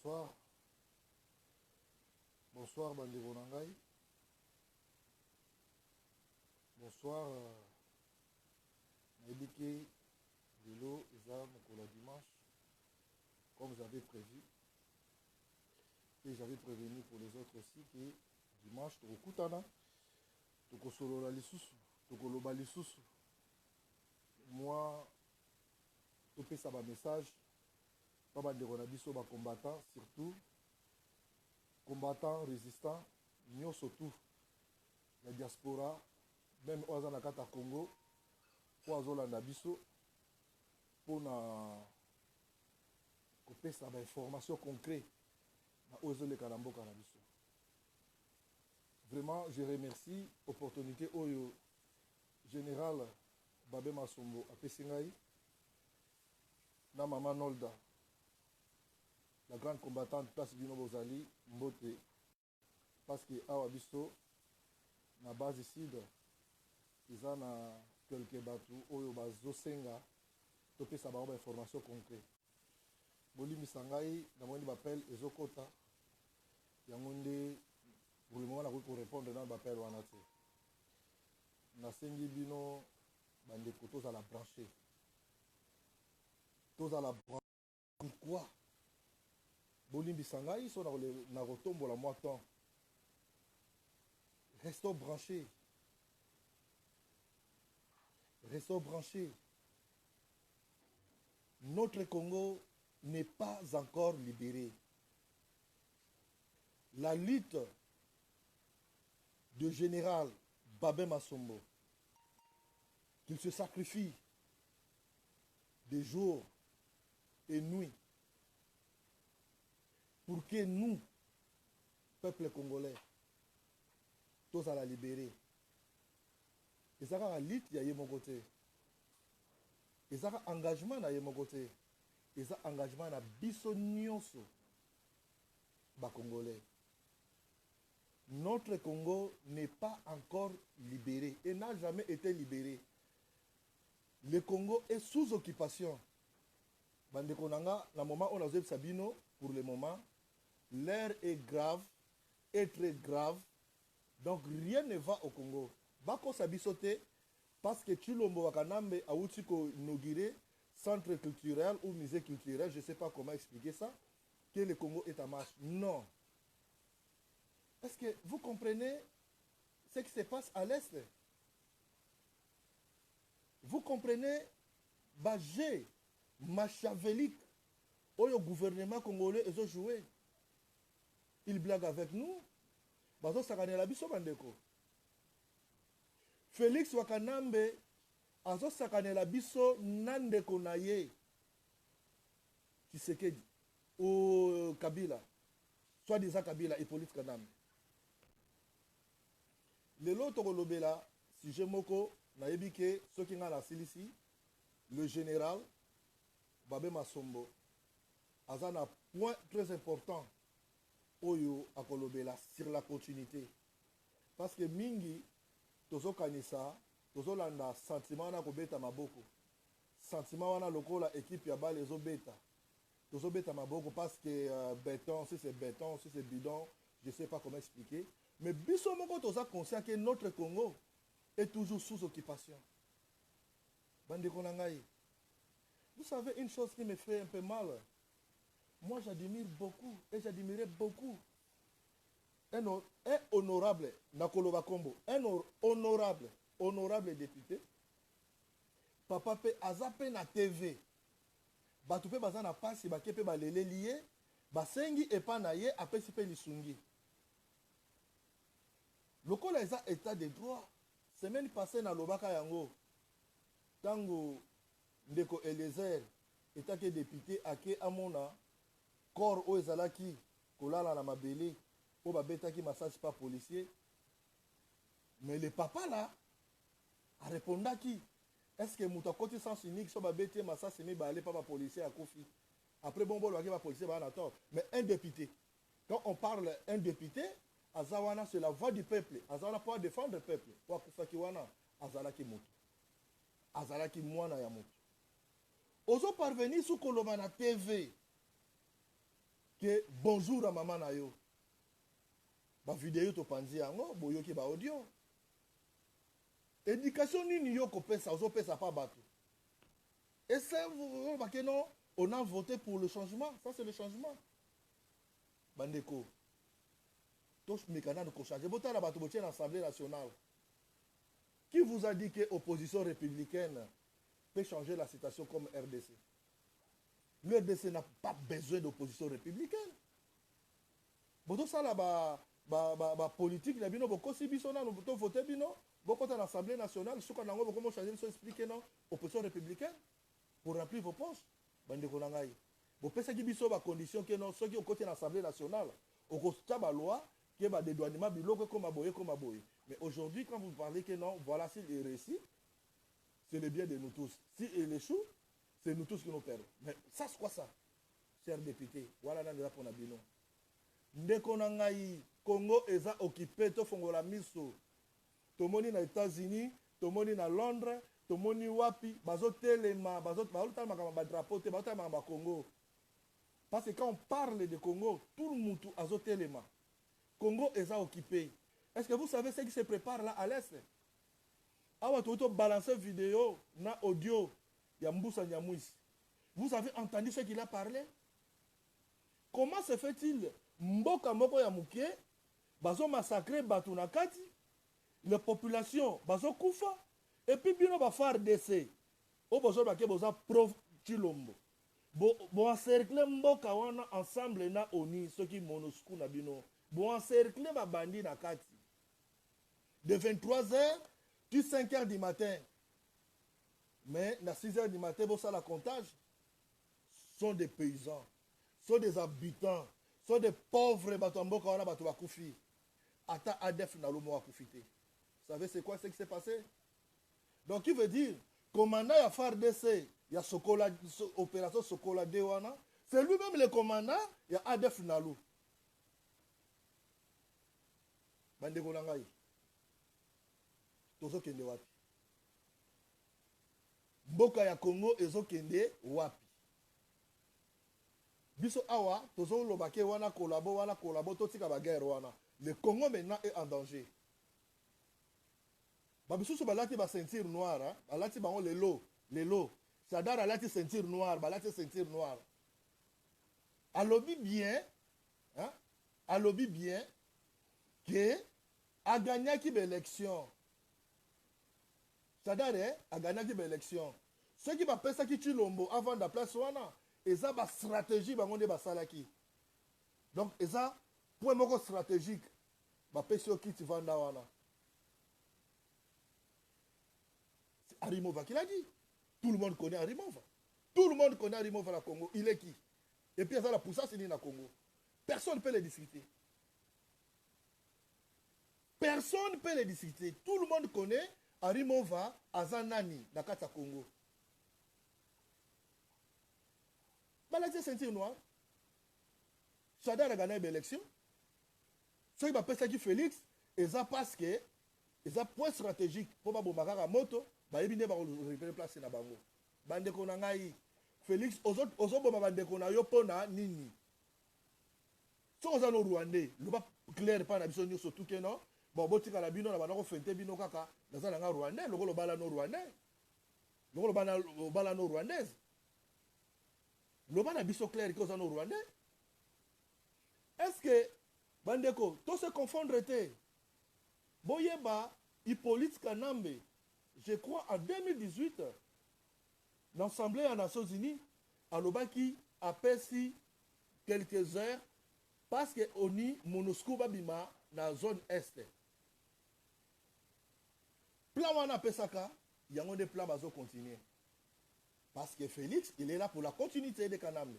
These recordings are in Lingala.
Bonsoir. Bonsoir, Bandego Nangai. Bonsoir, Naïbike, Delo, Eza, Mokola Dimanche, comme j'avais prévu. Et j'avais prévenu pour les autres aussi que dimanche, Tokokutana, Tokosolola Lisusu, Tokoloba Lisusu. Moi, Topé ça va message, pas Bandego Nabiso, combattant, surtout, combattant, résistant, nous surtout, la diaspora, même aux Anakata Congo, pour Azolanda Biso, pour na couper ça information concrète aux les Kalambo Kanabiso. Vraiment, je remercie l'opportunité au général Babé Masombo à Pessingaï, na Maman Nolda, la grande combattante place Bino Bozali, Mbote, parce que Awabiso, na base ici, ils ont quelques bateaux, Oyo Bazosenga, topé ça ba information concrète. Boli Misangai, na moi m'appelle Ezokota, Yangonde, pour le moment, on a répondre dans l'appel Wanate. Na sengi bino, bande kotos à la brancher. Tous à la brancher. Pourquoi? Boli Misangai, ils sont dans le retombe la moitié. Restons branchés. Restons branchés. Notre Congo n'est pas encore libéré. La lutte de général Babé Masombo, qu'il se sacrifie de jour et nuit pour que nous, peuple congolais, tous à la libérer. Et ça a la lutte, il y a mon côté. Et ça a engagement, il y a mon côté. Et ça a engagement, il y a bisonioso, bas congolais. Notre Congo n'est pas encore libéré et n'a jamais été libéré. Le Congo est sous occupation. Bande Konanga, le moment où on a vu Sabino, pour le moment, l'air est grave, est très grave. Donc rien ne va au Congo. Bako Sabisote, parce que Chilombo Wakanambe a Outiko inauguré centre culturel ou musée culturel, je ne sais pas comment expliquer ça, que le Congo est en marche. Non. Est-ce que vous comprenez ce qui se passe à l'Est? Vous comprenez Bagé, machiavélique, où le gouvernement congolais est joué. Il blague avec nous. Bazo sakane la biso bandeko. Félix Wakanambe azo sakane la biso nandeko na ye. Tshisekedi ou Kabila. Soit disant Kabila et Hippolyte Kanambe. Lelo tokolobela sujet moko na yebike soki nga na silisi le général Babé Masombo aza na point très important oyo akolobela sur la continuité parce que mingi tozo kanisa tozo landa sentiment na kobeta maboko sentiment wana lokola équipe ya balle ezo beta tozo beta maboko parce que béton si c'est béton si c'est bidon je sais pas comment expliquer. Mais biso moko toza conscient que notre Congo est toujours sous occupation. Bande Konangai. Vous savez une chose qui me fait un peu mal. Moi j'admire beaucoup et j'admirais beaucoup un honorable Nakoloba Kombo, un honorable député. Papa pe azape na TV. Batu pe baza na pasi ba kepe ba lele lié, ba sengi epa na ye apesi pe lisungi. Lokola eza état de droit, semaine passée na lobaka yango, tango ndeko Eliezer etake député ake amona corps o ezalaki kolala na mabele o babetaki massage pas policier. Mais le papa là a répondaki, est-ce que muta koti sens unique so babeti massage mi ba aller pas policier à Kofi. Après bon bolo ba policier ba na tort, mais un député. Quand on parle un député Azawana, c'est la voix du peuple. Azawana pour défendre le peuple. Wakufakiwana, Azalaki Moto. Azalaki Mwana Yamoto. Ozo parvenir sous Kolomana TV. que bonjour à maman na yo. Ba vidéo to panzi yango, boyoki ba audio. Éducation nini yo ko pesa, ozo pesa pas bateau. Et ça, vous voyez, non, on a voté pour le changement. Ça, c'est le changement. Bandeko. Tous les mécanismes de changer. Voter à la bateau, à l'Assemblée nationale. Qui vous a dit que l'opposition républicaine peut changer la situation comme RDC? Le RDC n'a pas besoin d'opposition républicaine. Boto ça là politique na bino boko si biso na no boto voter bino boko à l'Assemblée nationale ce qu'on a ngoko comment changer so expliquer non opposition républicaine pour remplir vos postes. Bande ko nangai. Bo pesa ki biso ba condition que non ceux qui au côté de l'Assemblée nationale au costa ba loi qui ba dédouanement biloko comme aboyer comme aboyer. Mais aujourd'hui quand vous parlez que non voilà s'il est réussi c'est le bien de nous tous. Si il échoue c'est nous tous qui nous perdons. Mais ça c'est quoi ça? Chers députés, voilà dans les pour bino. Ndeko na ngai Congo eza occupé to fongola miso. Tomoni na États-Unis, tomoni na Londres, tomoni wapi bazotelema bazotama kama drapeau te bazotama kama Congo. Parce que quand on parle de Congo, tout le monde azotelema. Congo eza occupé. Est-ce que vous savez ce qui se prépare là à l'est? Awa toto balancer vidéo na audio ya Mbusa Nyamwisi. Vous avez entendu ce qu'il a parlé? Comment se fait-il mboka moko ya muke bazo massacrer batu na kati la population bazo kufa et puis bino ba FARDC o bozo ba ke boza prof Chilombo bo encercler mboka wana ensemble na ONU soki MONUSCO na bino bo encercler ba bandi na kati de 23h tu 5h du matin mais na 6h du matin bo ça la comptage sont des paysans sont des habitants sont des pauvres batomboka wana bato bakufi ata ADF na lomo akufite. Vous savez c'est quoi ce qui s'est passé? Donc qui veut dire commandant ya FARDC ya Sokola opération Sokola de wana c'est lui-même le commandant ya ADF na lo. Bandeko na ngai tozo kende wapi? Mboka ya Congo ezo kende wapi? Biso awa tozo lobake wana kolabo totika ba guerre wana. Le Congo maintenant est en danger. Babiso balati ba ceinture noire, balati bango lelo. Sadar alati ceinture noire, balati ceinture noire. Alobi bien, hein? Alobi bien que a gagné qui l'élection. Sadar a gagné qui l'élection. Ceux qui va penser qui Chilombo avant de place wana et ça ba stratégie bango de basalaki. Donc et ça point moko stratégique ba pesio qui vanda wana. C'est Arimova qui l'a dit. Tout le monde connaît Arimova. Tout le monde connaît Arimova la Congo. Il est qui? Et puis ça la poussa c'est na Congo. Personne ne peut les discuter. Personne ne peut les discuter. Tout le monde connaît Arimova Azanani na kata Congo. La ceinture noire. Chadar a gagné l'élection. Ce qui va passer qui Félix, et ça parce que, et ça point stratégique pour ma bombarder moto, bah il vient de récupérer place na bango. Bande konangai. Félix, aux autres bande konayo pona nini. Si on a no Rwandais, le pas clair pas na biso nyo surtout que non. Bon botika la bino na banako fente bino kaka, na za nga Rwandais, le bala no Rwandais. Le bala no Rwandaise. Le ban a biso clair que aux Rwandais. Est-ce que bandeko tout se confondre était boyeba Hippolyte Kanambe je crois en 2018 l'Assemblée des Nations Unies à l'Obaki a perçu quelques heures parce que ONU MONUSCO babima na zone est plan wana pesaka yango des plans bazo continuer parce que Félix il est là pour la continuité de Kanambe.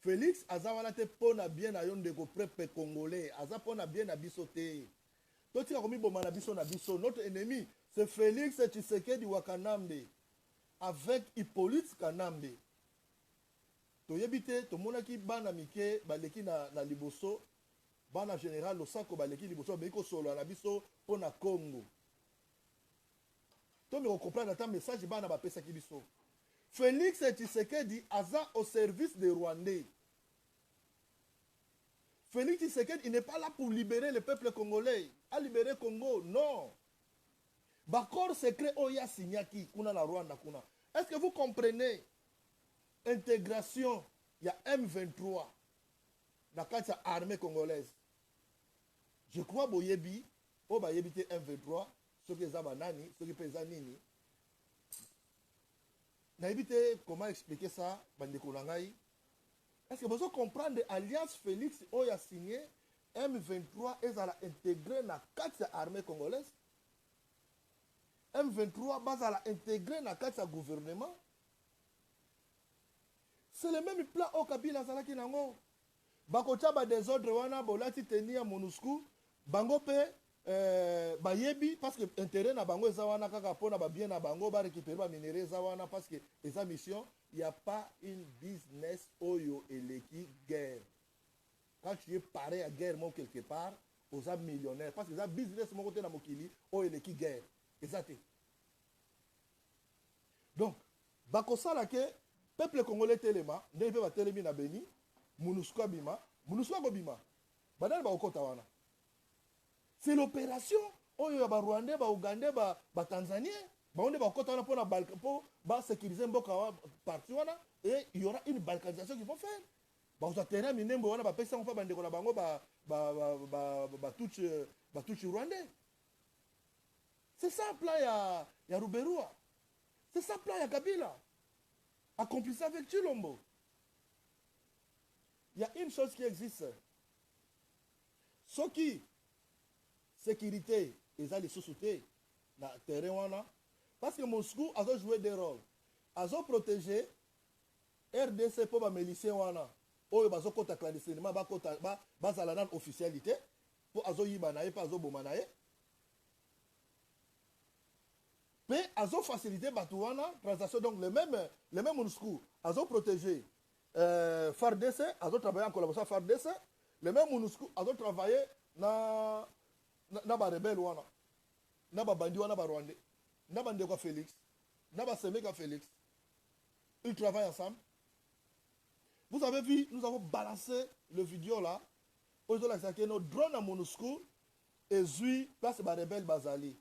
Félix azawana te pona bien na yonde ko prépé congolais aza pona bien na biso te toti ka komi boma na biso notre ennemi c'est Félix Tshisekedi wa Kanambe avec Hippolyte Kanambe toyebite tomonaki bana mike baleki na liboso bana général Losako baleki liboso beko solo na biso pona Congo to me comprendre ta message bana ba pesa ki biso. Félix Tshisekedi aza au service des Rwandais. Félix Tshisekedi, il n'est pas là pour libérer le peuple congolais. À libérer Congo, non. L'accord secret Oya Signaki, kuna la Rwanda, kuna. Est-ce que vous comprenez? Intégration, il y a M23 dans la armée congolaise. Je crois que Boyebi, Obayebi M23, ceux qui ont nani, ceux qui ont nini. Comment expliquer ça, Bandeko Langai? Est-ce que vous comprenez l'alliance Félix Oya signé M23 et ça a intégré dans l'armée congolaise? M23 base à intégré dans le gouvernement. C'est le même plan au Kabila Zalaki Nango. Bakocha ba désordre wana bolati tenir MONUSCO bango pe bayebi parce que intérêt na bango ezawana kaka pona ba bien na bango ba récupérer ba minerais ezawana parce que esa mission il n'y a pas une business oyo eleki guerre. Quand tu es paré à guerre moi quelque part aux hommes millionnaires parce que ça business mon côté na mokili oyo eleki guerre. Exact. Donc bakosala ke peuple congolais telema ndenge pe batelemi na Beni MONUSCO bima MONUSCO bima badal ba okota wana c'est l'opération oyo ba Rwandais ba Ougandais ba Tanzaniens ba onde ba okota wana pona Balkan pour ba sécuriser mboka parti wana et il y aura une balkanisation qu'ils vont faire ba oza terrain minembo wana ba pesa fa bandeko na bango ba touche Rwandais. C'est ça le plan ya Ruberua. C'est ça le plan ya Kabila. Accompli ça avec Chilombo. Il y a une chose qui existe. Ce qui, sécurité, ils ont les sociétés dans le terrain. Parce que Moscou a joué des rôles. Ils ont protégé RDC pour les miliciens. Ils ont côté clandestinement, ils ont officialité. Pour qu'ils aient banaye, pour qu'ils aient bomanaye. Mais ils ont facilité la transaction. Donc, les mêmes MONUSCO, ils ont protégé FARDC, ils ont travaillé en collaboration avec FARDC. Les mêmes MONUSCO, ils ont travaillé dans les rebelles, dans les bandits, dans les Rwandais, dans les bandits Félix, dans les Séméga Félix. Ils travaillent ensemble. Vous avez vu, nous avons balancé le vidéo là. Aujourd'hui, nos drones à MONUSCO et Zui, place les rebelles Bazali.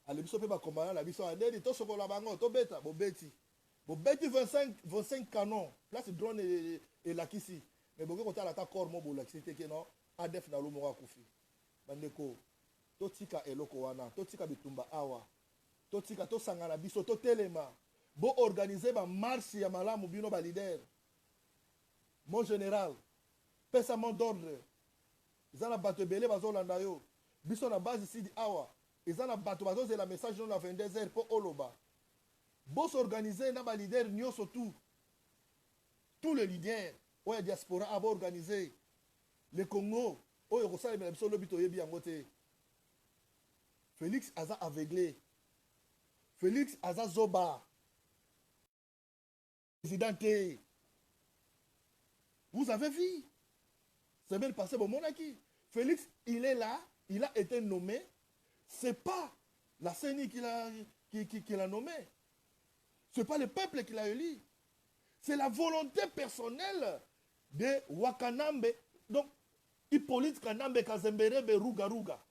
Ale biso pe ba commandant la biso adedi to sokola bango to beta bo beti 25 canons là c'est drone et la kisi mais boke ko tala ta corps mo bo la kisi te ke non ADF na lo mo ka kufi bandeko to tika eloko wana to tika bitumba awa to tika to sangana biso to telema bo organiser ba marche ya malamu bino ba leader mon général pesa mon d'ordre zana bato belé bazolanda yo biso na base ici di awa. Ils ont la message dans la 22h pour Oloba. Boss organisé dans les leaders, nous surtout. Tous les leaders, où la diaspora a organisé. Le Congo, où il y a des gens qui Félix Aza aveuglé. Félix Aza Zoba. Présidenté. Vous avez vu? C'est bien passé au Monaki. Félix, il est là, il a été nommé. Ce n'est pas la CENI qui l'a nommé. Ce n'est pas le peuple qui l'a élu. C'est la volonté personnelle de Wakanambe. Donc, Hippolyte Kanambe Kazemberebe Ruga Ruga.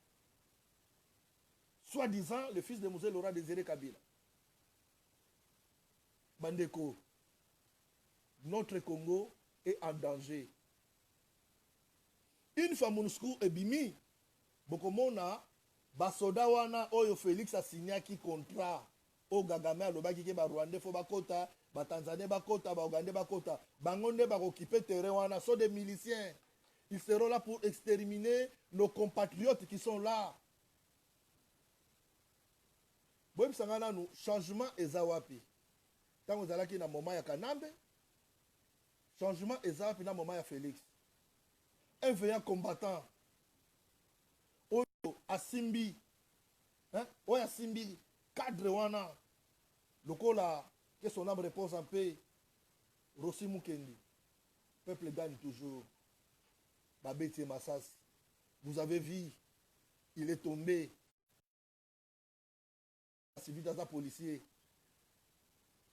Soi-disant le fils de Mosé Laurent Désiré Kabila. Bandeko, notre Congo est en danger. Une fois MONUSCO est bimi, Bokomona, basoda wana oyo Félix a signé qui contrat au Gagame alobaki ke ba Rwandais fo bakota ba Tanzanais bakota ba Ougandais bakota bangonde ba occuper terrain wana sont des miliciens. Ils seront là pour exterminer nos compatriotes qui sont là. Boyem sangana nous changement ezawapi. Tango zalaki na moment ya Kanambe changement ezawapi na moment ya Félix. Un veillant combattant Asimbi, hein? Oya Simbi, cadre wana, lokola, que son âme repose en paix, Rossi Mukendi, peuple gagne toujours, Babeti Massas, vous avez vu, il est tombé, civil dans un policier,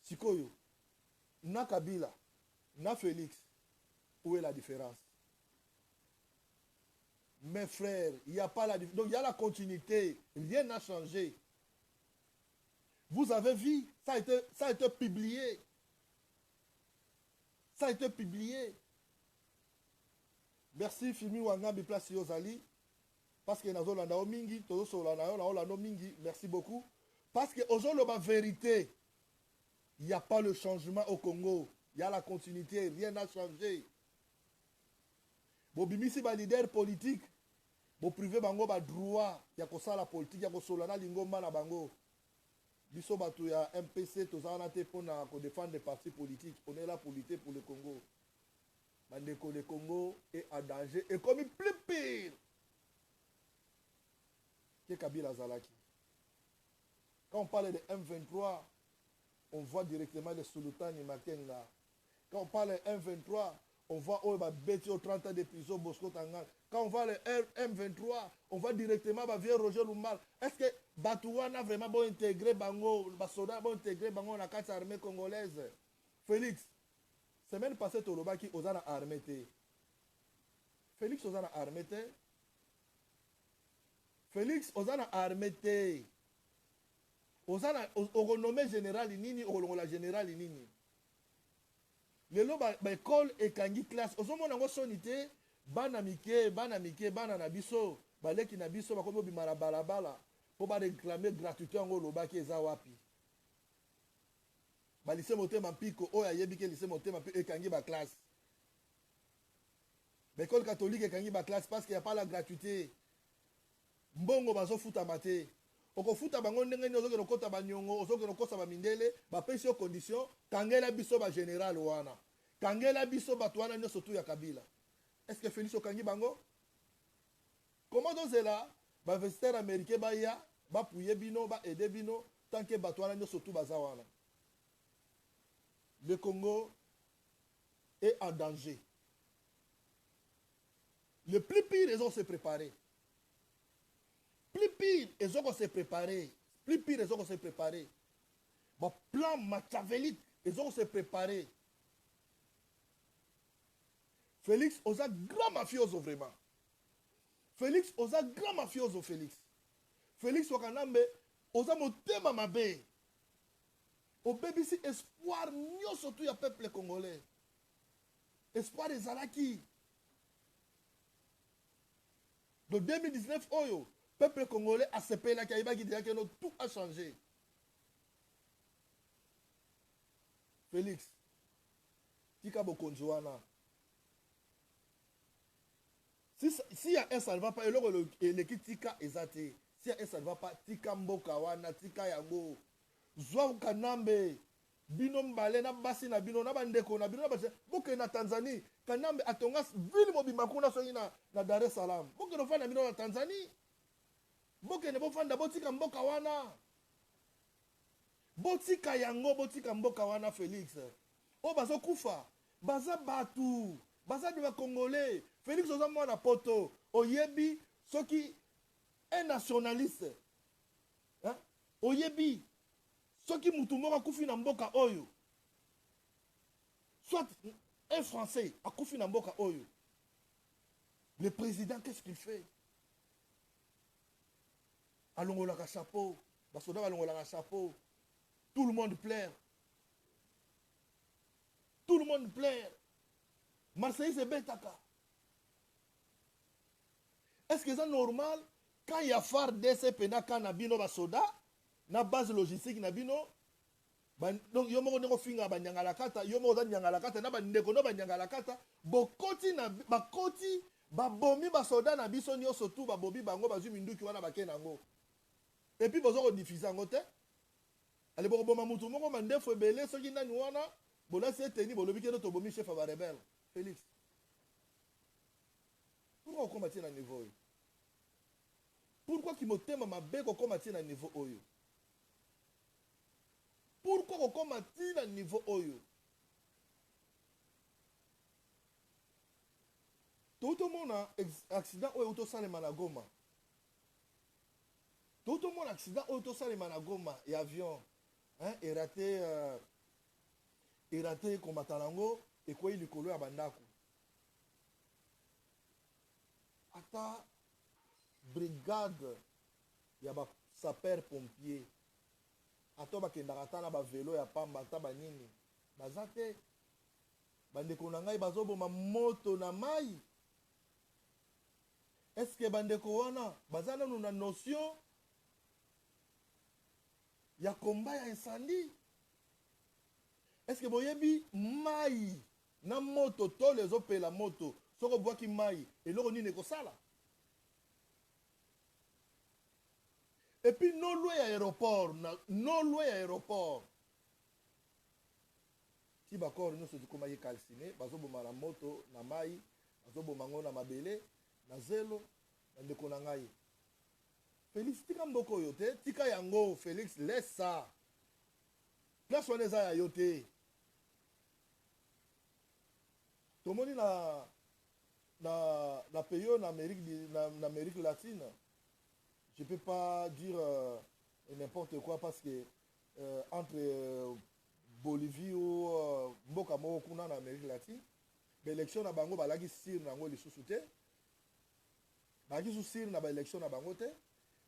Sikoyo, na Kabila, na Félix, où est la différence? mes frères, il n'y a pas la... Donc il y a la continuité. Rien n'a changé. Vous avez vu, ça a été publié. Ça a été publié. Merci Fimi Wangambi Place Yozali. Parce que nous avons mingi, mingi. Merci beaucoup. Parce que aujourd'hui, la vérité, il n'y a pas le changement au Congo. Il y a la continuité, rien n'a changé. Bon, bimisi ba leader politique, bon privé bango ba droit, ya ko sala politique, ya ko solana lingomba na bango. Biso batu ya MPC tozana te pona ko défendre des partis politiques. On est là pour lutter pour le Congo. Bandeko, le Congo est en danger et comme plus pire que Kabila Zalaki. Quand on parle de M23, on voit directement les Sultani Makenga. Quand on parle de M23, on voit Beti au 30 ans de prison, Bosco Tangan. Quand on voit le M23, on voit directement vieux Roger Lumbal. Est-ce que Batouana vraiment bon intégré Bango, Basoda bon intégré Bango dans la carte armée congolaise? Félix, semaine passée, Toloba qui osana armée. Félix osana armée. Félix osana armée. Osana renommé général nini, la général nini. Lelo ba école et kangi classe. Ozomo nango sonité, bana mike, bana na biso, baleki na biso bakomo bimara balabala pour ba réclamer gratuité ngo lobaki eza wapi. Ba lycée motema mpiko oya yebike lycée motema mpiko ekangi ba classe. L'école catholique ekangi ba classe parce qu'il y a pas la gratuité. Mbongo bazo futa maté. Okofuta bango ndenge ni ozoke lokota banyongo, ozoke lokosa ba mindele, ba pesi condition, kangela biso ba général wana. Kangela biso bato wana nyoso tu ya Kabila. Est-ce que Félix okangi bango? Comment donc c'est là? Ba investisseur américain ba ya, ba pouye bino, ba aider bino, tant que bato wana nyoso tu baza wana. Le Congo est en danger. Le plus pire, ils ont se préparer. Plus pire, ils ont se préparer. Plus pire, ils ont se préparer. Bon, plan machiavélique, ils ont se préparer. Félix, aux grand mafioso vraiment. Félix, aux grand mafioso, Félix. Félix, au Kanambe, aux motema mabe. Au BBC, espoir, nous surtout, il y a peuple congolais. Espoir des Zalaki. De 2019, Oyo. Peuple congolais a ce pays-là qui a dit que tout a changé. Félix, Tika Bokonjoana. Si y a un ça ne va pas, l'équipe Tika est athée. Si y a un ça ne va pas, Tika Mbokawana, Tika Yango, Zouaou Kanambe, Binom Bale, na Basi na Bino, na Bandeko, na Bino, Boke na Tanzanie, Kanambe Atongas, Ville Mobimakuna Soina, na Dar es Salaam. Boke no fa na Bino na Tanzanie. Boke ne bofanda botika mboka wana. Botika yango botika mboka wana Félix. O bazo kufa. Baza batu. Baza de Congolais. Félix oza mwana poto. Oyebi soki un nationaliste. Hein? Oyebi soki mutu moko akufi na mboka oyo. Soit un Français akufi na mboka oyo. Le président qu'est-ce qu'il fait? Alongolaka chapeau, basoda alongolaka chapeau. Tout le monde pleure. Tout le monde pleure. Marseille c'est Betaka. Est-ce que c'est normal quand il y a phare DCP na kanabino basoda na base logistique nabino donc yo moko ndeko finga banyangala kata yo moko za nyangala kata na bandeko no banyangala kata bokoti na bakoti babomi basoda na biso nyonso tu babobi bango bazwi minduki wana bakenango. Et puis, vous avez diffusé en côté. Allez, vous avez dit que vous avez fait belé, ce qui n'a pas été vous avez tenu, vous avez dit que vous avez chef à la rebelle. Félix. Pourquoi vous combattez à niveau? Pourquoi vous me ma bête vous combattez à niveau? Pourquoi vous combattez à niveau? Tout le monde a un accident où il y a un Goma. Tout le monde a accident auto salima na Goma et avion hein et raté combattant lango et quoi il colo à bandako ata brigade ya ba sapeur pompier ato bakendaka ata na bavelo ya pamba ata banini baza te. Bandeko na ngai bazoboma moto na mai. Eske bandeko wana baza nanu na notion ya komba ya incendie? Eske boyebi mai na moto to lezopela moto soko bwaki mai eloko nini ekosala? Et puis non loin à l'aéroport, non loin à l'aéroport. Si bakor nous se comment y calciné, bazo boma la moto na mai, bazo boma ngo na mabele, na zelo, na ndeko na ngai. Félix tika mboko yote, tika yango Félix laisse ça. Place on eza ya yote. Tomoni na pays en Amérique latine. Je ne peux pas dire n'importe quoi parce que entre Bolivie ou Mboka Moko en Amérique latine, l'élection na bango balagi sir nango li sousouté. Balagi sous sir na ba élection na bango té.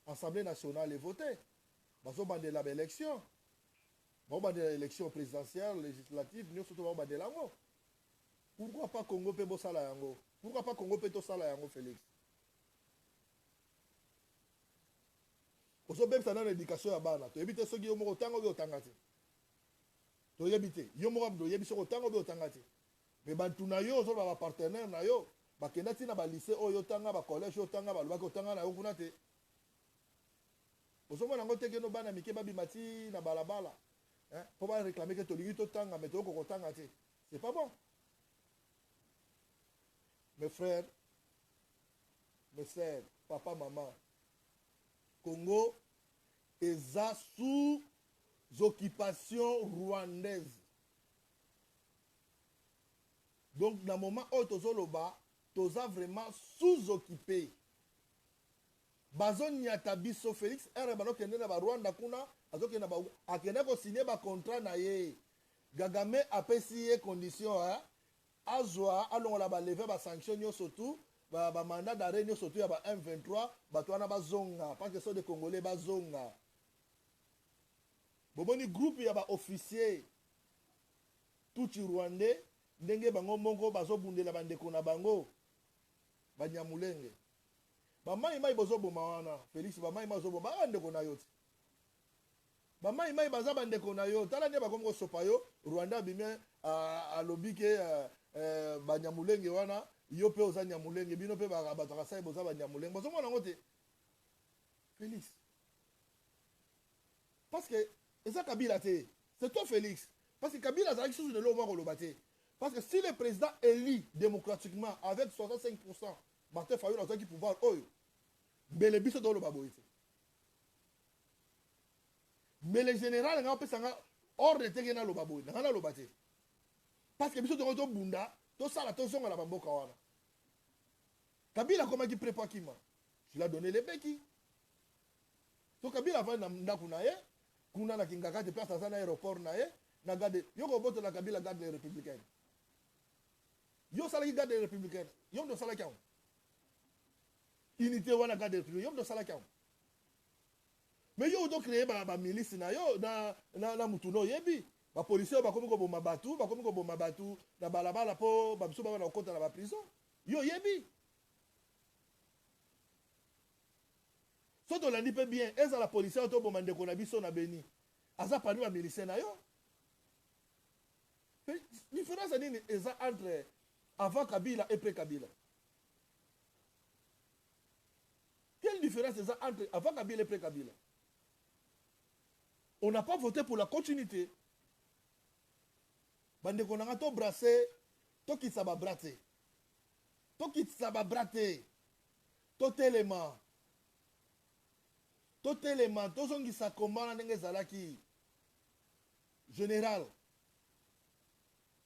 Assemblée nationale est votée. Bazo bande la élection. Ba bande l'élection présidentielle, législative, nous surtout ba bande lango. Pourquoi pas Congo pe bo sala yango? Pourquoi pas Congo pe to sala yango Félix? Oso bem sana na éducation ya bana to yebite soki yo moko tango be otangati to yebite yo moko do yebiso ko tango be otangati me bantu na yo oso ba partenaire na yo bakenda tina ba lycée oyo tanga ba collège yo tanga ba lobaki otanga na yo kuna te oso mona ngote ke no bana mike ba bimati na balabala hein po ba réclamer que to lingi to tanga mais to ko tanga te, c'est pas bon. Mes frères, mes sœurs, papa, maman, Congo est sous occupation rwandaise. Donc, dans le moment où tozoloba, toza vraiment sous-occupé. Bazon Nyatabiso Félix, Erebano kende na ba Rwanda kuna, azoke na ba akende ko signer ba contrat na ye. Gagame apesi ye condition hein. Azwa alongola ba lever ba sanction yo surtout. Ba mandat d'arrêt nyo surtout ya ba M23 bato wana bazonga parce que so de Congolais bazonga bomoni groupe ya ba officier tout Rwandais ndenge bango mongo bazobundela bandeko na bango banyamulenge bamai mai bozoboma wana Félix bamai mai bozoboma bandeko na yoti bamai mai baza bandeko na yo tala nde bakomo sopa yo Rwanda bimé alobike banyamulenge wana yo pe oza nyamulenge bino pe bato kasai boza banyamulenge bozomona ngo te Félix parce que eza Kabila te, c'est toi Félix parce que Kabila azalaki sous de l'homme koloba te parce que si le président élit démocratiquement avec 65% Martin Fayulu azalaki pouvoir oyo mbele biso toloba boye te mais le général nga opesanga ordre teke na loba boye nga na loba te parce que biso to bunda to sala to zonga la bamboka wana Kabila komaki prépa kima tu l'as donné les béquilles to Kabila va na ndako na ye kuna na kingaka te place à aéroport na ye na garde yo ko boto na Kabila garde les républicains yo sala ki garde les républicains yo ndo sala kiao unité wana garde les républicains yo ndo sala kiao mais yo do créer ba milice na yo na mutuno yebi ba policier ba komi ko boma batu na balabala po ba biso ba na kota na ba prison yo yebi so to landi pe bien eza la policier to boma ndeko na biso na Beni aza pani ba milice na yo différence nini eza entre avant Kabila et après Kabila? Quelle différence eza entre avant Kabila et après Kabila? On n'a pas voté pour la continuité. Bande konanga to brasser, to kisaba braté. To kisaba braté. To telema. To telema, to zongi sa komana ndenge zalaki. Général.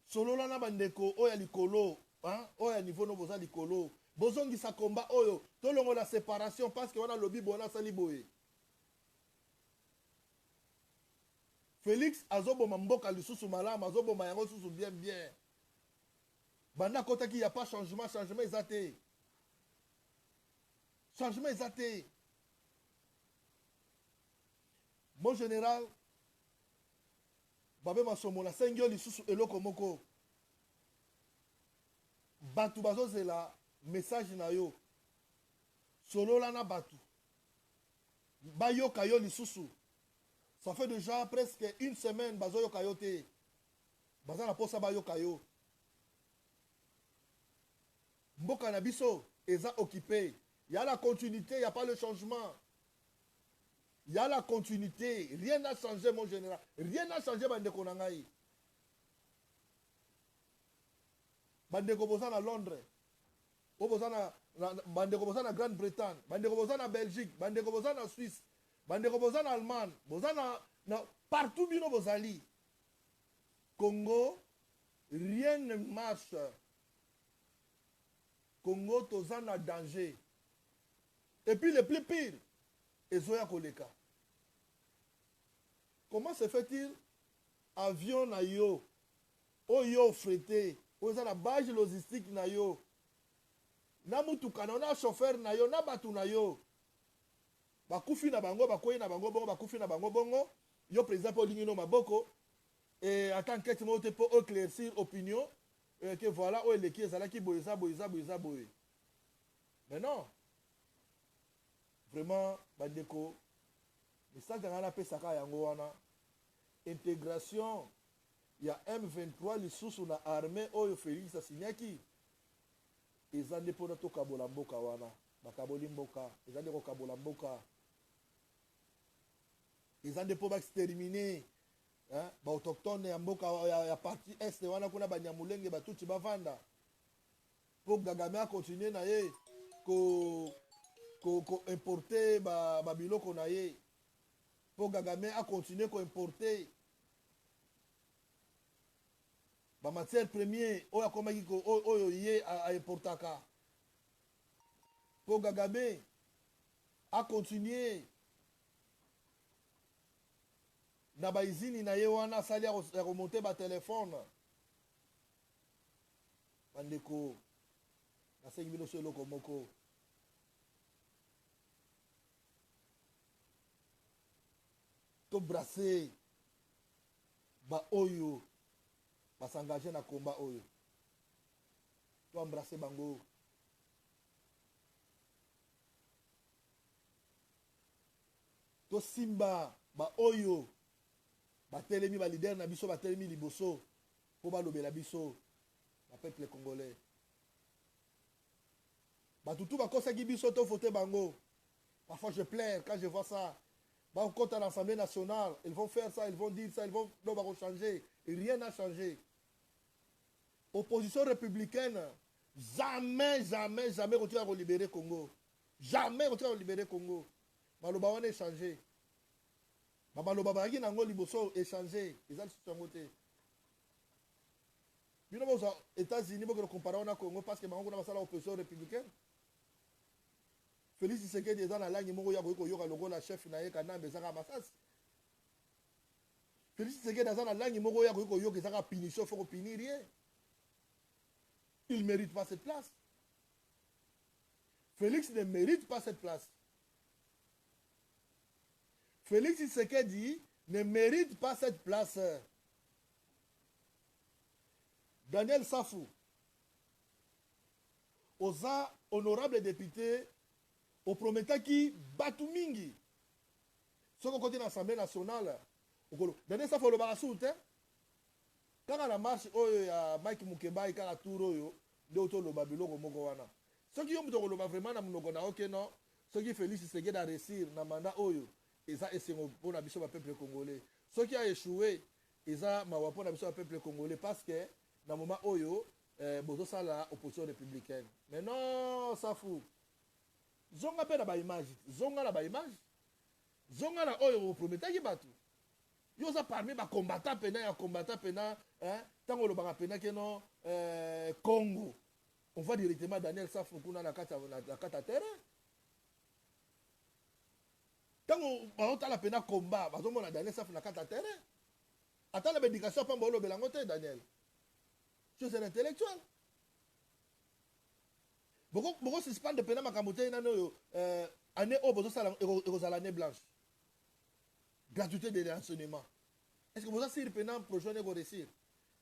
Solo la na bandeko oya likolo, hein? Oya niveau no boza likolo. Bozongi sa komba oyo, to longo la séparation parce que on a lobby bona sali boye. Félix azoboma mboka lisusu malama azoboma yango susu bien banda kota ki y a pas changement ezate changement eza te. Mon général babe masomo na sengi yo lisusu eloko moko batu bazozela message na yo solola na batu bayoka yo lisusu. Ça fait déjà presque une semaine bazoyoka yo te baza na posa bayoka yo. Mboka na biso eza occupé. Il y a la continuité, il n'y a pas le changement. Il y a la continuité. Rien n'a changé, mon général. Rien n'a changé, bandeko na ngai. Bandeko boza na Londres. Boza na bandeko boza na Grande-Bretagne. Bandeko boza na Belgique. Bandeko boza na Suisse. Bandeko boza na Allemagne. Boza na partout bino bozali. Congo, rien ne marche. Congo, toza na danger. Et puis le plus pire, Ezoya Koleka. Comment se fait-il? Avion na yo, oyo frété, oyo na base logistique na yo, na mutuka na chauffeur na yo, na batu na yo. Bakufi na bango, bakoyi na bango bongo, bakufi na bango bongo, yo président pour l'union maboko, et en tant qu'être mote pour éclaircir opinion, que voilà, où est l'équipe, ça là qui boyeza. Mais non. Vraiment, bandeko, message dans la paix saka yango wana. Intégration, il y a M23 lisusu na armée oyo Félix Asinyaki. Ezande pona to kabola mboka wana, bakaboli mboka, ezande ko kabola mboka. Ezande po ba exterminer, hein, ba autochtone ya mboka ya partie est wana kuna banyamulenge batuti bavanda. Pour Kagame a continuer na ye ko importer ba biloko na ye. Pour Kagame a continuer ko importer ba matière première oya komaki ko oyo ye a importaka. Pour Kagame a continuer na ba izini na ye wana sali ya remonter ba téléphone. Bandeko na sengi bino so eloko moko. To brasser ba oyo ba s'engager na combat oyo. To embrasser bango. To simba ba oyo ba telemi ba leader na biso ba telemi liboso po ba lobela biso ba peuple congolais. Ba tutu ba kosaki biso to voter bango. Parfois je pleure quand je vois ça. Bah, quand à l'Assemblée nationale, ils vont faire ça, ils vont dire ça, ils vont changer. Et rien n'a changé. Opposition républicaine, jamais continue à libérer Congo. Jamais continue à libérer Congo. Maloba on est changé. Maloba bagi nango liboso est changé. Ils ont changé. Nous sommes aux États-Unis pour comparer au Congo parce que nous avons l'opposition républicaine. Félix Tshisekedi eza na langi moko ya ko yoka lokola chef na ye kana bezaka masasi. Félix Tshisekedi eza na langi moko ya ko yoka ezaka punition faut punir rien. Il mérite pas cette place. Félix ne mérite pas cette place. Félix Tshisekedi ne mérite pas cette place. Daniel Safou, oza honorable député au prometaki batu mingi. Ce qu'on continue à l'Assemblée nationale, Daniel Safou le barasoute, quand on a marché, ya Mike Mukeba et quand Touro, de auto le babylon au Mogowana. Ceux qui ont vraiment na mnogona ok non, ceux qui Félix Tshisekedi a réussir na mandat oyo, et ça c'est pour la biso peuple congolais. Ceux qui a échoué, et ça ma pour la biso peuple congolais parce que dans moment oyo, bozo ça la opposition républicaine. Mais non, Safou. Zonga pe na ba image, zonga na ba image. Zonga na oyo prometaki batu. Yo za parmi ba combattant pena hein, tango lo ba pena ke non Congo. On va directement Daniel Safou kuna na kata terrain. Tango ba ota la pena combat, ba zomo na Daniel Safou na kata terrain. Ata la éducation pa mbolo belango te Daniel. Je suis un intellectuel. Boko suspendre pena makambote na no année au bozo sala l'année blanche. Gratuité de l'enseignement. Est-ce que vous avez pena projet ne réussir?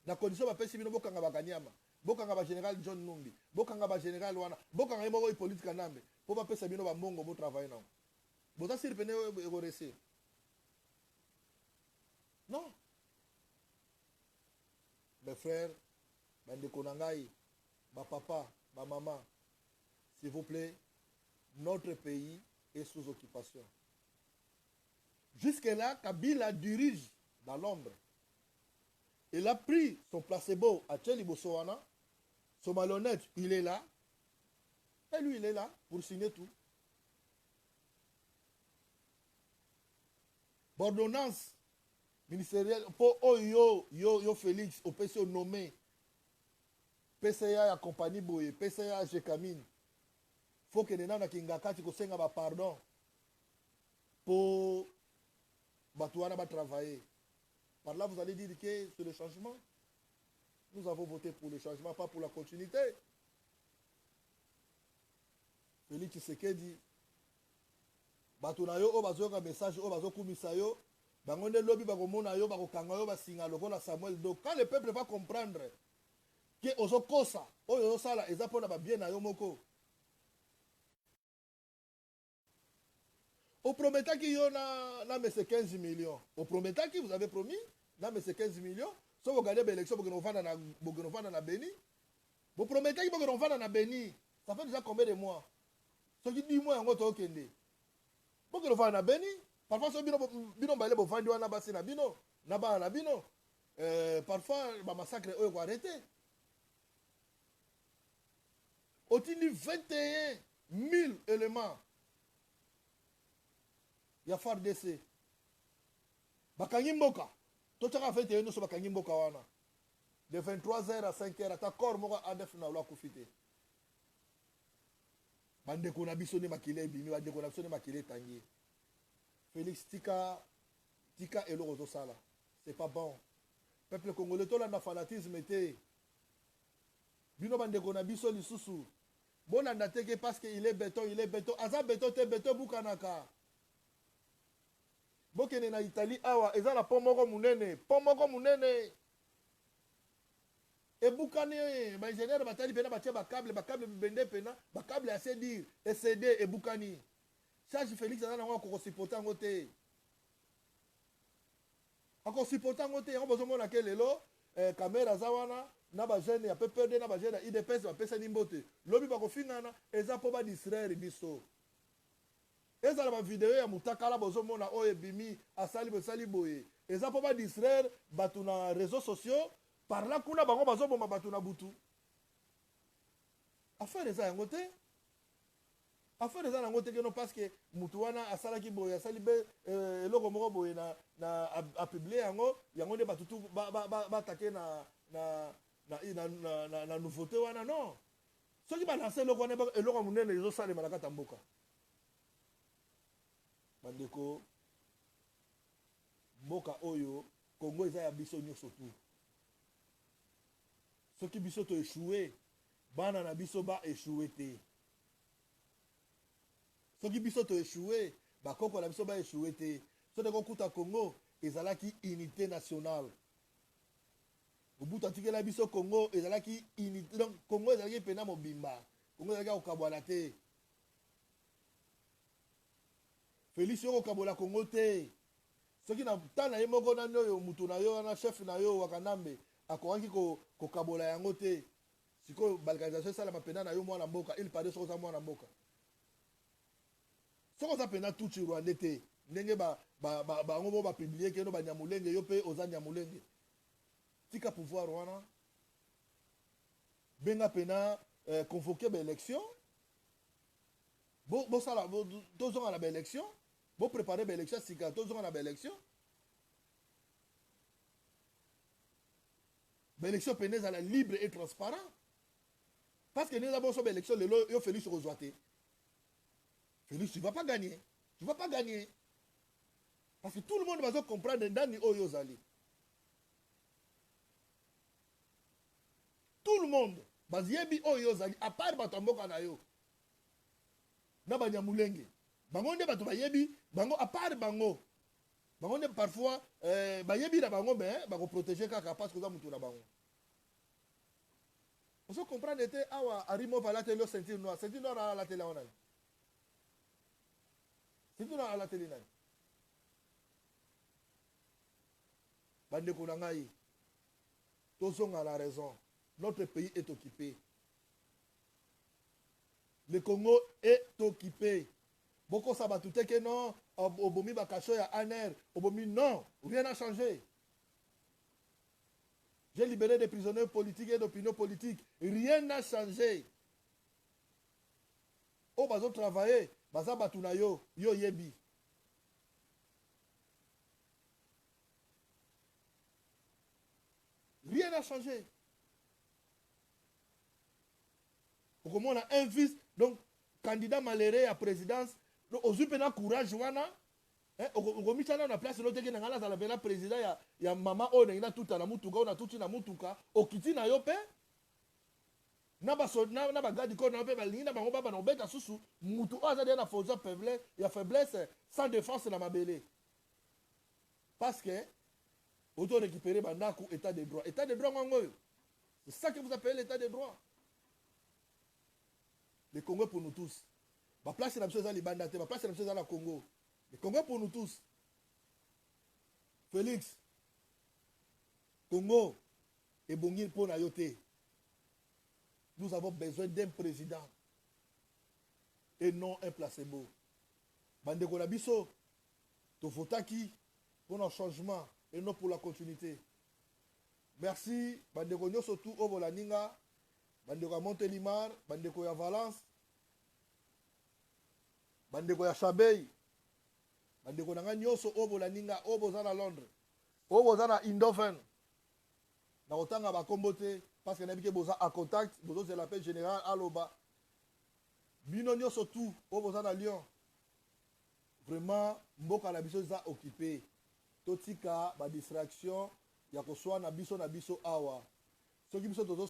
Na condition ba pesi bino bokanga bakanyama. Bokanga ba général John Numbi, bokanga ba général wana, bokanga yemo politique kanambe. Po ba pesa bino ba mbongo bo travailler na. Vous avez pena réussir? Non. Mes frères, mes konangai, ma papa, ma maman, s'il vous plaît, notre pays est sous occupation. Jusque-là, Kabila dirige dans l'ombre. Il a pris son placebo à Tcheli Bosoana. Son malhonnête, il est là. Et lui, il est là pour signer tout. Ordonnance ministérielle pour yo Félix, au PCO nommé. PCA accompagné Boye, PCA Jekamine. Faut que les gens qui ont pardon pour travailler. Par là, vous allez dire que c'est le changement. Nous avons voté pour le changement, pas pour la continuité. Félix Tshisekedi, Batunayo, Obazo, un message, Obazo Kumisayo, Bangonde Lobby, Bagomona, Bagokangayo, Basingalo, Samuel. Donc, quand le peuple va comprendre que Ozo Kosa, Oyo Sala, et Zapona va bien à Yomoko. Au promettant qu'il y en a mais c'est 15 millions. Au promettant qu'il vous avez promis, là mais c'est 15 millions. Si vous gagnez l'élection, vous gagnez dans Béni. Vous promettez que vous gagnez dans Béni. Ça fait déjà combien de mois? Ce qui dit moi, on va okende. Vous gagnez dans Béni. Parfois, si vous gagnez vous vendez na basi na bino, na ba na bino. Parfois, le massacre est arrêté. Au-dessus 21 000 éléments. Il y a FARDC. Bakangi Mboka. Tout ça a fait nous sur Bakangi Mboka wana. De 23h à 5h, ta corps moka ADF na lwa kufite. Bande ko na biso ne makile bimi, bande ko na biso ne makile tangi. Félix tika elo zo sala. C'est pas bon. Peuple congolais to la na fanatisme était. Bino bande ko na biso lisusu. Bon andateke parce que il est béton. Aza béton te béton bukanaka. Bokene na Italie awa eza na pomoko munene e bukani ba ingénieur batali pena batia ba câble bende pena ba câble assez dire et CD e bukani charge Félix ana ngo ko supporter ngote ako supporter ngote ngo bozo mona ke lelo caméra zawana na ba jeune ya PPD na ba jeune IDPS ba pesa nimbote lobi ba ko fingana eza po ba distraire biso. Eza la vidéo ya mutakala bozo mona oye bimi asali boye. Eza po ba distraire batu na réseaux sociaux par là kuna bango bazo bomba batu na butu. Affaire eza yango te. Affaire eza yango te keno parce que mutu wana asalaki boye asali be eloko moko boye na a publier yango de batu tout ba attaquer na nouveauté wana non. Soki ba lancer eloko wana eloko munene ezo sala malaka tamboka. Bandeko mboka oyo Congo eza ya biso nyonso tu. Soki biso to échoué, bana na biso ba échoué te. Soki biso to échoué, ba koko na biso ba échoué te. So de kokuta Congo ezalaki unité nationale. Obuta tikela biso Congo ezalaki unité. Donc Congo ezalaki pena mobimba. Congo ezalaki okabwana te. Félix Yoko Kabola Congo te. Ce qui n'a pas na yemoko na yo mutu na yo na chef na yo wakanambe akoki ko kabola yango te. Siko balkanisation sala mapena na yo mwana mboka il parle sur ça mwana mboka. Soko ça pena tout sur Rwanda te. Ndenge ba ngo ba publier que no ba nyamulenge yo pe oza nyamulenge. Tika pouvoir wana. Benga pena convoquer ba élection. Bo sala deux ans à la élection. Vous préparez l'élection, si vous avez l'élection. L'élection pénètre à la libre et transparent. Parce que nous avons une élection, le Félix Rozoité. Félix, tu ne vas pas gagner. Tu ne vas pas gagner. Parce que tout le monde va comprendre dans Oyozali. Tout le monde bayebi oyo zali à part bato mboka na yo na banyamulenge bango nde bato bayebi bango à part bango nde parfois bayebi na bango mais bako protéger kaka parce que za mutu na bango on se comprend était awa arimo va la télé ceinture noire à la télé on a ceinture noire à la télé nani bande ko na ngai tozonga la raison notre pays est occupé. Le Congo est occupé. Beaucoup ça va tout que non, obomi bakacho ya aner, obomi non, rien n'a changé. J'ai libéré des prisonniers politiques et d'opinion politique, rien n'a changé. Oh bazo travailler, baza batuna yo yebi. Rien n'a changé. Pour comment on a un fils, donc candidat malheureux à présidence, donc aux upena courage wana, au michana na place l'autre qui n'a pas la président ya maman on a tout à la mutuka, on a tout na mutuka, au kiti na yope, na ba gadi ko na pe ba linda ba ngomba na beta susu, mutu aza de na foza faiblesse, ya faiblesse sans défense na mabele. Parce que auto récupérer bandaku état de droit, ngoyo. C'est ça que vous appelez l'état de droit. Le Congo pour nous tous. Ma place c'est la chose à l'Ibandate, ma place c'est la chose à la Congo. Le Congo pour nous tous. Félix, Congo et Bongil pour Nayote. Nous avons besoin d'un président et non un placebo. Bandeko Labiso, Tofotaki pour un changement et non pour la continuité. Merci, Bandeko Nyosotu Obolaninga. Bandeko ya Montélimar, bandeko ya Valence, bandeko ya Chabey, bandeko na nga nyonso obo la ninga obo za na Londres, obo za na Indofen. Na otanga ba kombote parce que nabike boza à contact, bozo c'est l'appel général aloba. Bino nyonso tout obo za na Lyon. Vraiment mboka na biso za occupé. Totika ba distraction ya koswa na biso awa. Soki biso tozo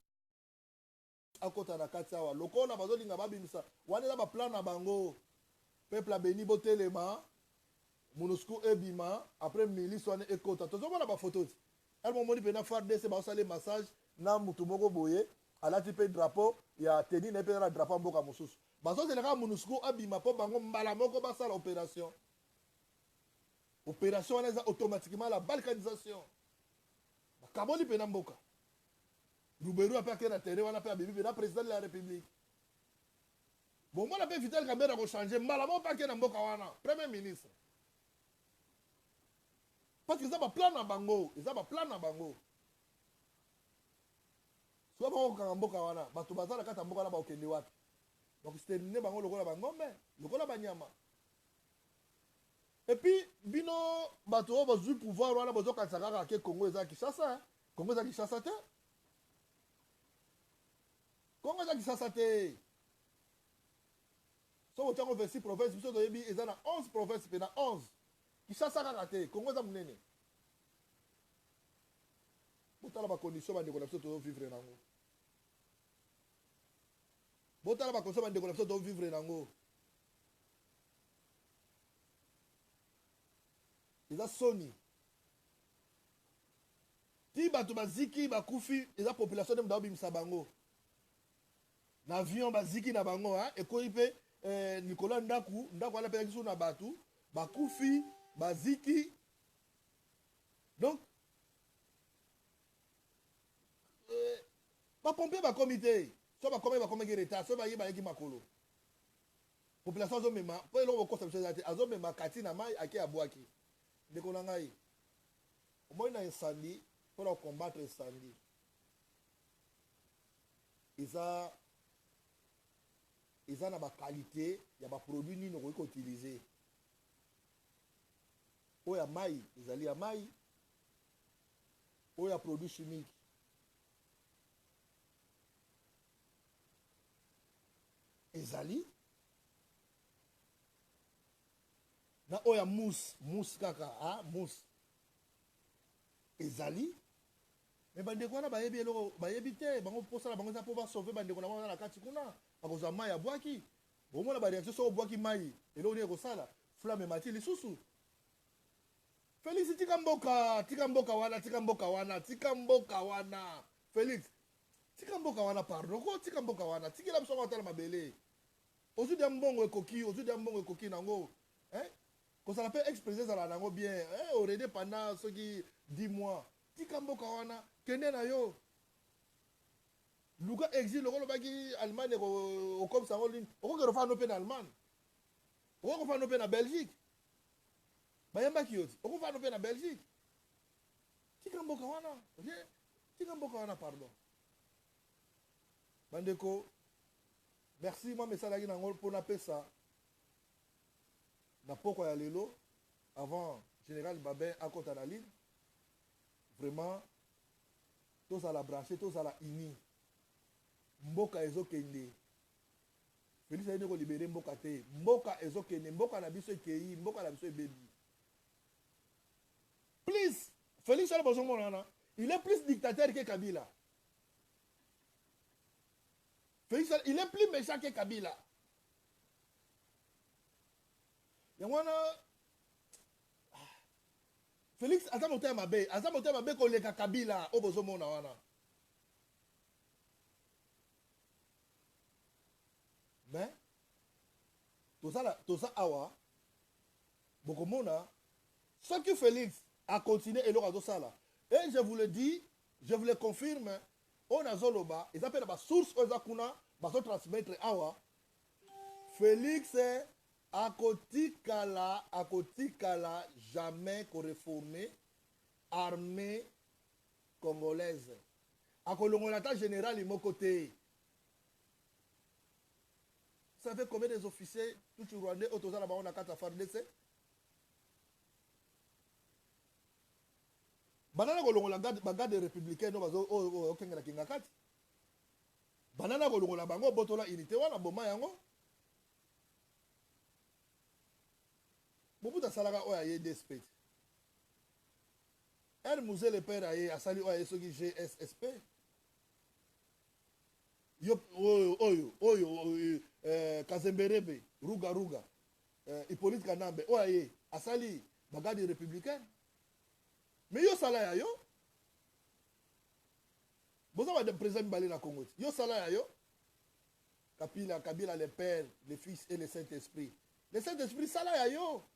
akota na kati awa lokola bazolinga babimisa wana ba plan na bango peuple abeni botelema MONUSCO ebima après milice wana ekota tozomona ba photo elle momoni pena FARDC ba osale massage na mutu moko boye alati pe drapeau ya teni na pe na drapeau mboka mosusu bazozelaka MONUSCO abima po bango mbala moko basala opération wana eza automatiquement la balkanisation bakaboli pena mboka Rouberu a fait un terrain, on a fait un bébé, le président de la République. Bon, moi, on a fait Vital Kamera pour changer. Malama, pas qu'il y ait un Bokawana, Premier ministre. Parce qu'ils ont un plan à Bango. Ils ont un plan à Bango. Soit on a un Bokawana, tu vas à la carte à Bokana Baokendewat. Donc, c'est terminé Bango, le Gola Bango, mais le Gola Banyama. Et puis, Bino, Bato, va jouer pouvoir, on a besoin de Kansaka, qui est Congo, et Kinshasa. Congo, et Kinshasa. Congo za Kinshasa te. So autant on 26 provinces, biso doyebi ezana 11 provinces pena 11. Kinshasa kaka te, Congo za munene. Botala ba condition ba ndeko na biso to vivre nango. Botala ba condition ba ndeko na biso to vivre nango. Eza soni. Ti bato baziki bakufi eza population de mdaobi msabango. Na avion baziki na bango hein ekoyi pe Nicolas Ndaku ala pe kiso na batu bakufi baziki donc ba pompier ba comité so ba comité retard so ba yeba yeki makolo population zo mema po elo ko conception ate azo mema kati na mai ake abwaki ndeko na ngai omoi na incendie pour combattre incendie ils ont la qualité, il y a des produits qui sont utilisés. Il y a maï, ils allaient à maï. Il y a produits chimiques. Ils allaient. Il y a mousse, mousse kaka, hein, mousse. Ils allaient. Mais bandeko wana bayebi eloko bayebi te bango posala bango za po ba sauver bandeko na wana na kati kuna bakozwa mai ya bwaki bomona ba réaction so bwaki mai eloko ni ekosala flamme mati lisusu Félix tika mboka wana Félix tika mboka wana pardon ko tika mboka wana tikela biso ngotala mabele ozudi mbongo ekoki nango kosala pe ex-président ala nango bien orede pendant soki 10 mois tika mboka wana kende na yo luka exil lokolo baki Allemagne ko comme ça ngoli okokero fa no pe na Allemagne okoko fa no pe na Belgique bayambaki yoti okufa no pe na Belgique tika mboka wana pardon bandeko merci moi mesalaki nango mpona pesa na poko ya lelo avant général Babin akota na ligne vraiment tozala branché tozala uni mboka ezokende Félix ayini kolibere mboka te mboka ezokende mboka na biso ekei mboka na biso ebebi plus Félix il est plus dictateur que Kabila. Félix, il est plus méchant que Kabila. Félix, azamote mabe koleka Kabila obozomona wana. Mais toza awa bokomona ce que Félix a continué et l'aura de ça là. Et je vous le dis, je vous le confirme, on a zoloba, ils appellent la source ozakuna, baso transmettre awa. Félix akotikala jamais qu'on réformer armée congolaise. Akolongolata général imo côté. Vous savez combien des officiers tout rwandais autoza la baron na kata FARDC? Banana kolongola bagade républicain no bazo okengela kinga kati banana kolongola bango botola unité wana boma yango bobuta salaka oya ye despect musée le père aye asali oya soki GSSP oyo Kazemberebe ruga Hippolyte Kanambe oya ye asali bagade républicain. Mais yo sala ya yo boza ba de président Mbali na Congo yo sala ya yo Kabila le Père le Fils et le Saint-Esprit sala ya yo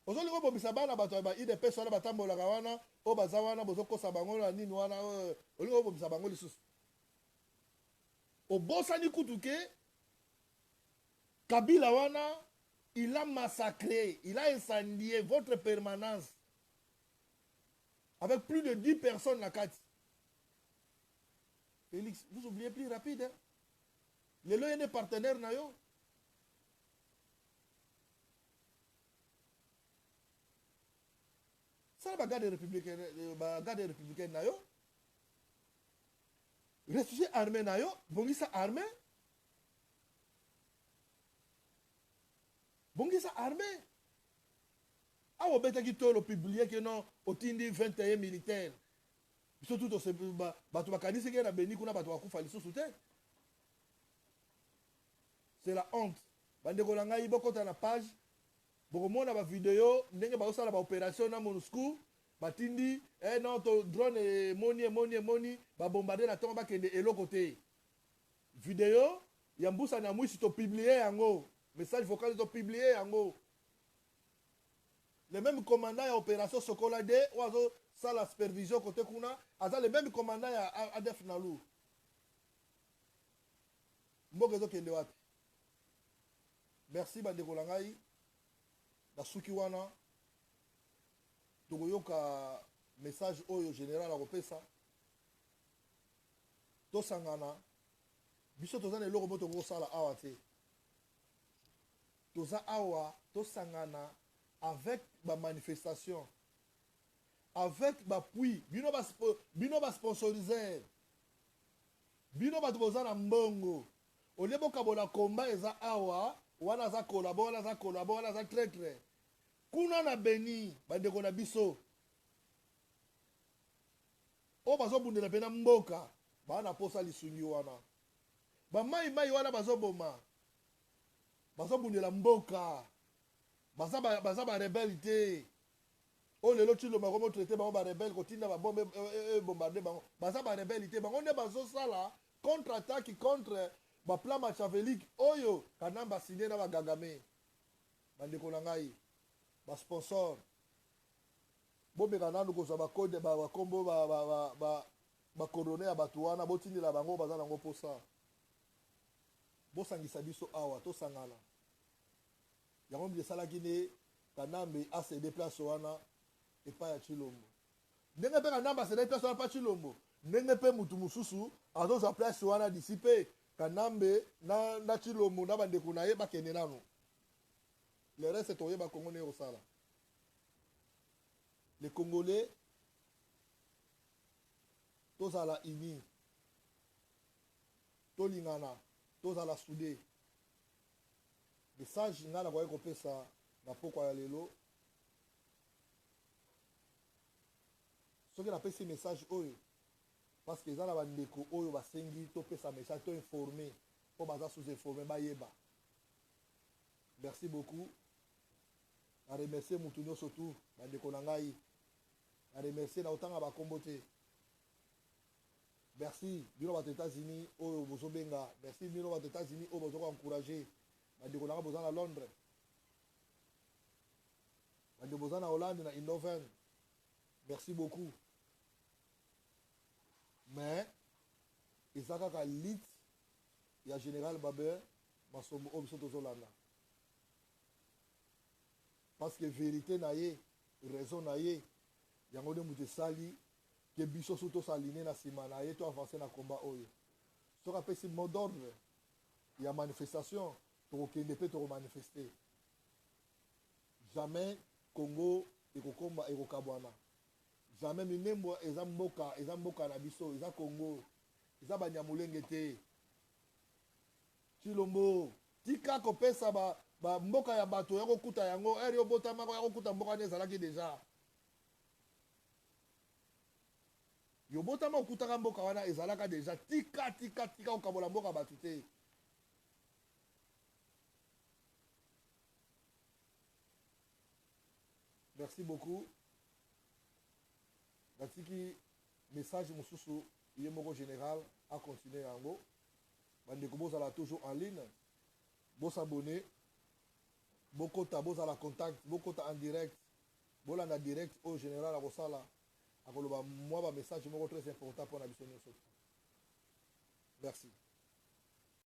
ozoli ko bomisa bana bato ba ide personne batambola wana o baza wana bozo kosa bango na nini wana oli ko bomisa bango lisusu obosani kutuke Kabila wana il a massacré, il a incendié votre permanence avec plus de 10 personnes à Kati. Félix, vous oubliez plus rapide. Hein? Les lois des partenaires nayo. Ça va garder républicain nayo. Réfugié armé nayo, bongisa armé. Bongisa armée. Ah, on bête qui tolo publié que non, au tindi 21 militaires. Surtout au bateau bakani c'est qu'il a béni qu'on a bateau akufa li sous terre. C'est la honte. Bande kolanga ibo kota na page. Boko mona ba vidéo, ndenge ba osala ba opération na MONUSCO, batindi non to drone et moni ba bombarder na tomba kende eloko te. Vidéo ya mbusa na mwisi to publier yango. Message vocal ont publié en haut. Le même commandant à opération Sokola D, ou ça la supervision côté Kuna, le même commandant à Adef Nalou. Mbogezo kende wapi. Merci bandeko langai. Na suki wana. Togoyoka message oyo général à repesa. To sangana. Biso tozane loko moto go sala awate. Toza awa, to sangana avec ma manifestation, avec ma puits, bino ba sponsoriser, bino ba toza na mbongo. Olebo kabola komba eza awa, wana za kolabo, wana za très. Kuna na beni, bandeko na biso. o bazobundela mpe na mboka bana posa lisungi wana bamai wana bazoboma bazobundela mboka baza barebele te oyo lelo Tshilombo akomi otraite bango barebele kotinda babombe ebombarde bango baza barebele te bango nde bazosala contre attaque contre baplan machiavélique oyo Kanamba asigne na bagagame bandeko na ngai basponsor bomeka nanu kozwa bakode bakombo bakorone ya bato wana botindela bango baza nango mposa bosangisa biso awa tosangana yango mbi esalaki nde Kanambe asede place wana epai ya Tshilombo ndenge mpe Kanambe asede place wana pa Tshilombo ndenge mpe mutu mosusu azozwa place wana disi mpe Kanambe na Tshilombo na bandeko na ye bakende nanu le reste toyeba Kongo nde kosala les Congolais tozala uni tolingana tozala soudé message nga nakoki kopesa na pokwa ya lelo soki napesi message oyo parce que eza na bandeko oyo basengi topesa message to informer mpo baza sous informer bayeba merci beaucoup na remercier mutu nyonso tu bandeko na ngai na remercier na otanga bakombo te merci bino bato États-Unis oyo bozobenga merci bino bato États-Unis oyo bozoko encourager bandeko na nga boza na Londres bandeko boza na Hollande na Indoven merci beaucoup mais eza kaka lit ya général Babin Masombo oyo biso tozolanda parce que vérité na ye raison na ye yango nde moto esali ke biso so tosaline na nsima na ye to avance na combat oyo soki apesi mot d'ordre ya manifestation tokokende mpe tokomanifeste jamais Congo ekokabwana jamais minembo eza mboka na biso eza Congo eza banyamulenge te Tshilombo tika kopesa mboka ya bato ya kokuta yango eri obotamaka ya kokuta mboka nde ezalaki deja yobotama okutaka mboka wana ezalaka deja tika okabola mboka bato te merci beaucoup natiki message mosusu ye moko général a continuer yango bandeko bozala toujours en ligne bosabone bokota bozala contact bokota en direct bolanda direct oyo général akosala akoloba mwa ba message moko très important mpona biso nyonso merci